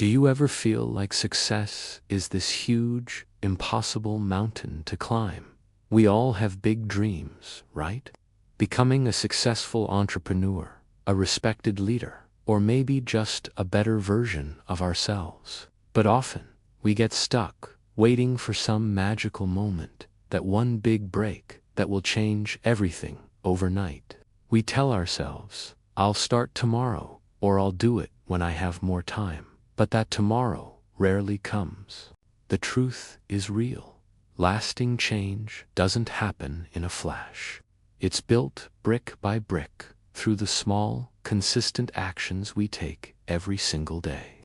Do you ever feel like success is this huge, impossible mountain to climb? We all have big dreams, right? Becoming a successful entrepreneur, a respected leader, or maybe just a better version of ourselves. But often, we get stuck, waiting for some magical moment, that one big break that will change everything overnight. We tell ourselves, I'll start tomorrow, or I'll do it when I have more time. But that tomorrow rarely comes. The truth is real. Lasting change doesn't happen in a flash. It's built brick by brick through the small, consistent actions we take every single day.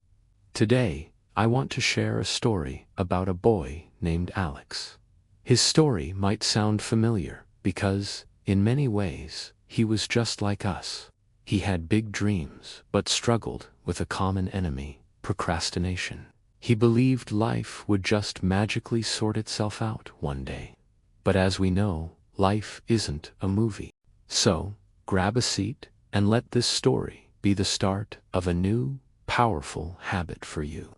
Today, I want to share a story about a boy named Alex. His story might sound familiar because, in many ways, he was just like us. He had big dreams but struggled with a common enemy: procrastination. He believed life would just magically sort itself out one day. But as we know, life isn't a movie. So, grab a seat and let this story be the start of a new, powerful habit for you.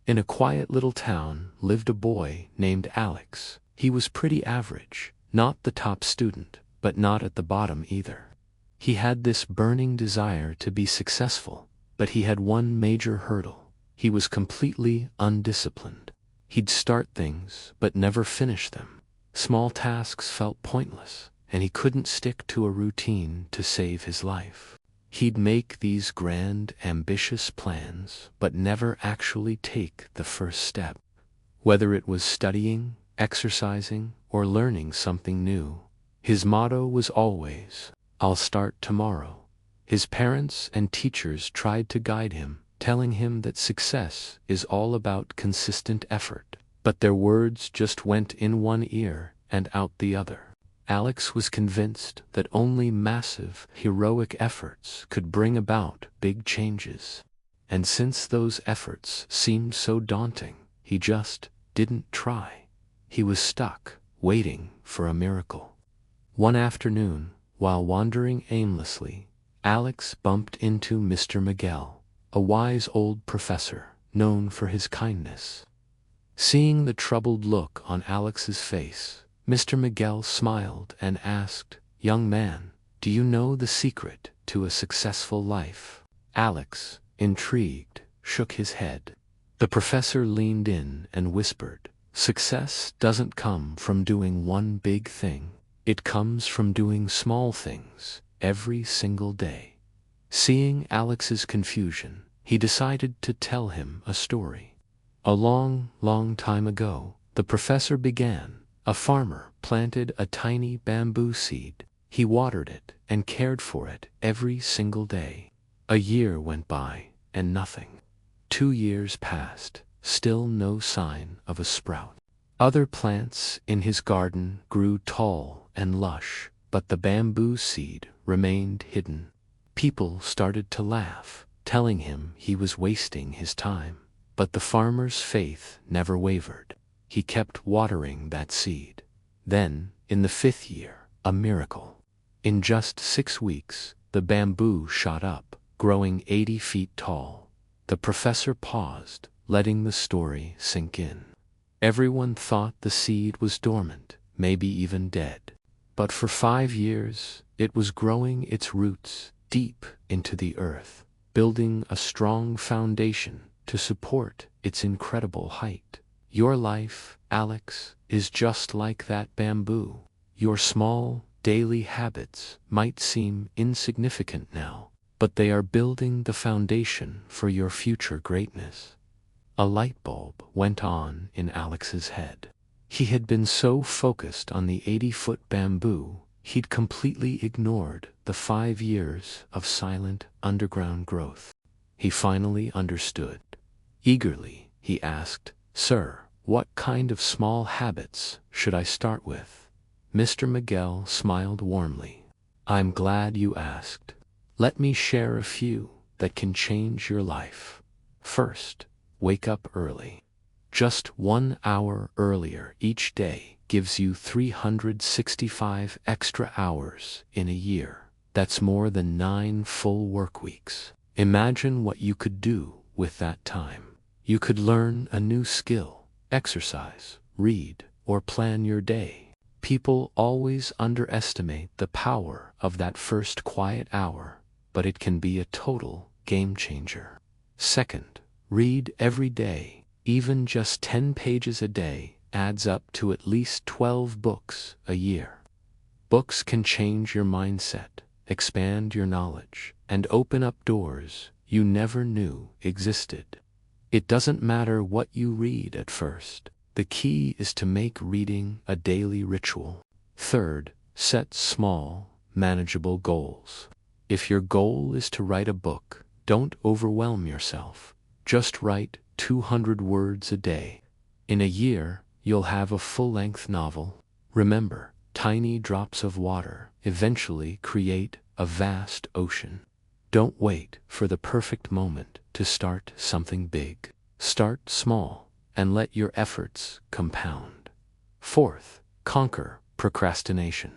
In a quiet little town lived a boy named Alex. He was pretty average, not the top student, but not at the bottom either. He had this burning desire to be successful, but he had one major hurdle. He was completely undisciplined. He'd start things, but never finish them. Small tasks felt pointless, and he couldn't stick to a routine to save his life. He'd make these grand, ambitious plans, but never actually take the first step. Whether it was studying, exercising, or learning something new, his motto was always, I'll start tomorrow. His parents and teachers tried to guide him, telling him that success is all about consistent effort, but their words just went in one ear and out the other. Alex was convinced that only massive, heroic efforts could bring about big changes. And since those efforts seemed so daunting, he just didn't try. He was stuck, waiting for a miracle. One afternoon, while wandering aimlessly, Alex bumped into Mr. Miguel, a wise old professor known for his kindness. Seeing the troubled look on Alex's face, Mr. Miguel smiled and asked, "Young man, do you know the secret to a successful life?" Alex, intrigued, shook his head. The professor leaned in and whispered, "Success doesn't come from doing one big thing. It comes from doing small things every single day." Seeing Alex's confusion, he decided to tell him a story. A long, long time ago, the professor began. A farmer planted a tiny bamboo seed. He watered it and cared for it every single day. A year went by, and nothing. 2 years passed, still no sign of a sprout. Other plants in his garden grew tall and lush, but the bamboo seed remained hidden. People started to laugh, telling him he was wasting his time. But the farmer's faith never wavered. He kept watering that seed. Then, in the 5th year, a miracle. In just 6 weeks, the bamboo shot up, growing 80 feet tall. The professor paused, letting the story sink in. Everyone thought the seed was dormant, maybe even dead. But for 5 years, it was growing its roots deep into the earth, building a strong foundation to support its incredible height. Your life, Alex, is just like that bamboo. Your small, daily habits might seem insignificant now, but they are building the foundation for your future greatness. A light bulb went on in Alex's head. He had been so focused on the 80-foot bamboo, he'd completely ignored the 5 years of silent underground growth. He finally understood. Eagerly, he asked, "Sir, what kind of small habits should I start with?" Mr. Miguel smiled warmly. "I'm glad you asked. Let me share a few that can change your life. First, wake up early. Just 1 hour earlier each day gives you 365 extra hours in a year. That's more than 9 full work weeks. Imagine what you could do with that time. You could learn a new skill, exercise, read, or plan your day. People always underestimate the power of that first quiet hour, but it can be a total game changer. Second, read every day. Even just 10 pages a day adds up to at least 12 books a year. Books can change your mindset, expand your knowledge, and open up doors you never knew existed. It doesn't matter what you read at first. The key is to make reading a daily ritual. Third, set small, manageable goals. If your goal is to write a book, don't overwhelm yourself. Just write 200 words a day. In a year, you'll have a full-length novel. Remember, tiny drops of water eventually create a vast ocean. Don't wait for the perfect moment to start something big. Start small and let your efforts compound. Fourth, conquer procrastination.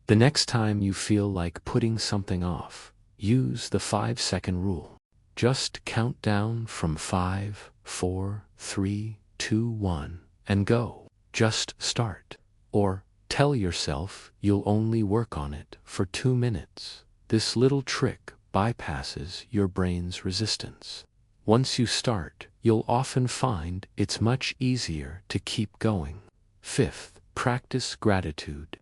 The next time you feel like putting something off, use the 5-second rule. Just count down from 5, 4, 3, 2, 1, and go. Just start. Or tell yourself you'll only work on it for 2 minutes. This little trick bypasses your brain's resistance. Once you start, you'll often find it's much easier to keep going. Fifth, practice gratitude.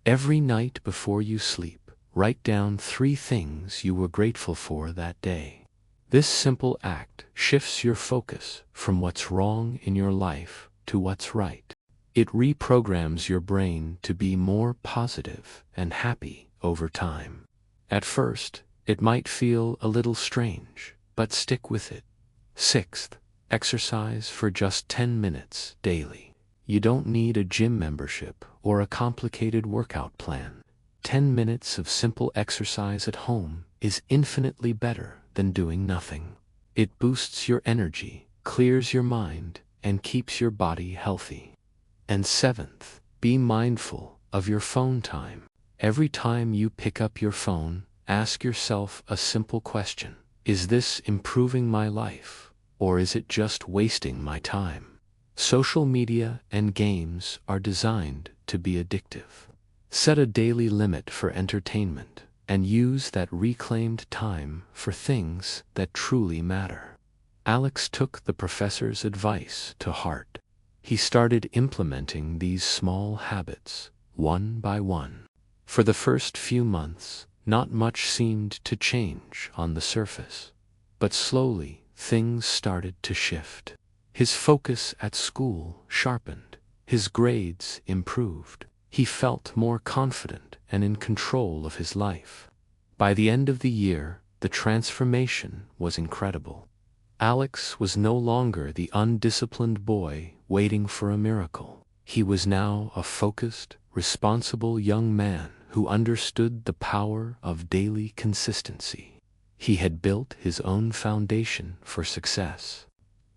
Every night before you sleep, write down 3 things you were grateful for that day. This simple act shifts your focus from what's wrong in your life to what's right. It reprograms your brain to be more positive and happy over time. At first, it might feel a little strange, but stick with it. Sixth, exercise for just 10 minutes daily. You don't need a gym membership or a complicated workout plan. 10 minutes of simple exercise at home is infinitely better than doing nothing. It boosts your energy, clears your mind, and keeps your body healthy. And seventh, be mindful of your phone time. Every time you pick up your phone, ask yourself a simple question. Is this improving my life, or is it just wasting my time? Social media and games are designed to be addictive. Set a daily limit for entertainment and use that reclaimed time for things that truly matter. Alex took the professor's advice to heart. He started implementing these small habits, one by one. For the first few months, not much seemed to change on the surface. But slowly, things started to shift. His focus at school sharpened. His grades improved. He felt more confident and in control of his life. By the end of the year, the transformation was incredible. Alex was no longer the undisciplined boy waiting for a miracle. He was now a focused, responsible young man who understood the power of daily consistency. He had built his own foundation for success.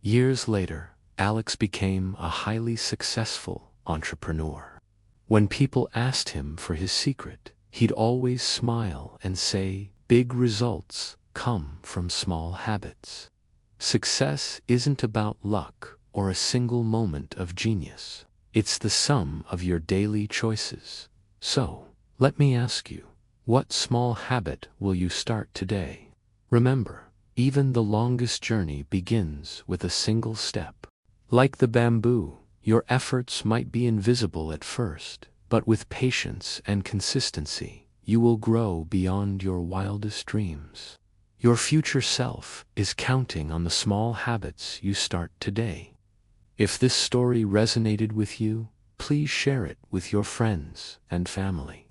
Years later, Alex became a highly successful entrepreneur. When people asked him for his secret, he'd always smile and say, "Big results come from small habits." Success isn't about luck or a single moment of genius. It's the sum of your daily choices. So, let me ask you, what small habit will you start today? Remember, even the longest journey begins with a single step. Like the bamboo, your efforts might be invisible at first, but with patience and consistency, you will grow beyond your wildest dreams. Your future self is counting on the small habits you start today. If this story resonated with you, please share it with your friends and family.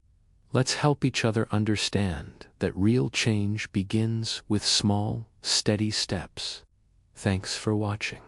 Let's help each other understand that real change begins with small, steady steps. Thanks for watching.